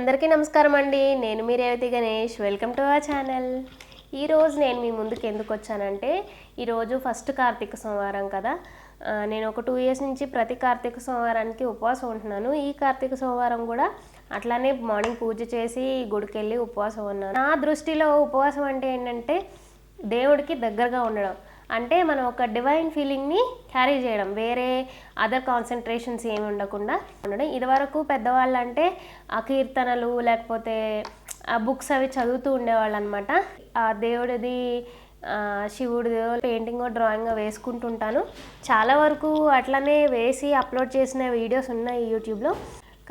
అందరికీ నమస్కారం అండి. నేను మీ revathiganesh. Welcome to our channel. ఈరోజు నేను మీ ముందుకు ఎందుకు వచ్చానంటే, ఈరోజు ఫస్ట్ కార్తీక సోమవారం కదా. నేను ఒక 2 ఇయర్స్ నుంచి ప్రతి కార్తీక సోమవారానికి ఉపవాసం ఉంటున్నాను. ఈ కార్తీక సోమవారం కూడా అట్లానే మార్నింగ్ పూజ చేసి గుడికి వెళ్ళి ఉపవాసం ఉన్నాను. నా దృష్టిలో ఉపవాసం అంటే ఏంటంటే దేవుడికి దగ్గరగా ఉండడం, అంటే మనం ఒక డివైన్ ఫీలింగ్ని క్యారీ చేయడం, వేరే అదర్ కాన్సన్ట్రేషన్స్ ఏమి ఉండకుండా ఉండడం. ఇదివరకు పెద్దవాళ్ళు అంటే ఆ కీర్తనలు లేకపోతే ఆ బుక్స్ అవి చదువుతూ ఉండేవాళ్ళు అనమాట. ఆ దేవుడిది శివుడిది పెయింటింగ్ డ్రాయింగ్ వేసుకుంటుంటాను. చాలా వరకు అట్లనే వేసి అప్లోడ్ చేసిన వీడియోస్ ఉన్నాయి యూట్యూబ్లో.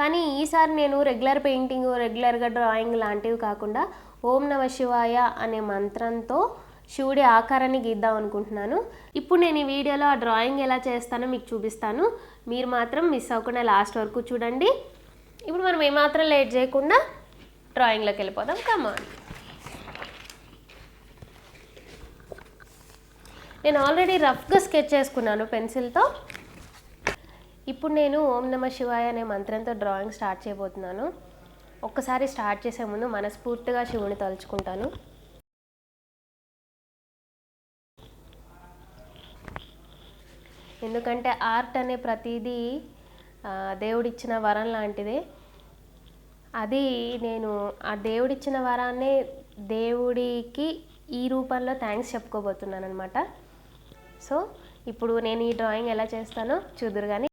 కానీ ఈసారి నేను రెగ్యులర్ పెయింటింగ్, రెగ్యులర్గా డ్రాయింగ్ లాంటివి కాకుండా ఓం నమ శివాయ అనే మంత్రంతో శివుడి ఆకారాన్ని గీద్దాం అనుకుంటున్నాను. ఇప్పుడు నేను ఈ వీడియోలో ఆ డ్రాయింగ్ ఎలా చేస్తానో మీకు చూపిస్తాను. మీరు మాత్రం మిస్ అవ్వకుండా లాస్ట్ వరకు చూడండి. ఇప్పుడు మనం ఏమాత్రం లేట్ చేయకుండా డ్రాయింగ్లోకి వెళ్ళిపోదాం. కమాన్. నేను ఆల్రెడీ రఫ్గా స్కెచ్ చేసుకున్నాను పెన్సిల్తో. ఇప్పుడు నేను ఓం నమ శివాయ అనే మంత్రంతో డ్రాయింగ్ స్టార్ట్ చేయబోతున్నాను. ఒక్కసారి స్టార్ట్ చేసే ముందు మనస్ఫూర్తిగా శివుని తలుచుకుంటాను. ఎందుకంటే ఆర్ట్ అనే ప్రతిదీ దేవుడిచ్చిన వరం లాంటిదే. అది నేను ఆ దేవుడిచ్చిన వరాన్నే దేవుడికి ఈ రూపంలో థ్యాంక్స్ చెప్పుకోబోతున్నాను అనమాట. సో ఇప్పుడు నేను ఈ డ్రాయింగ్ ఎలా చేస్తానో చూదురు కానీ.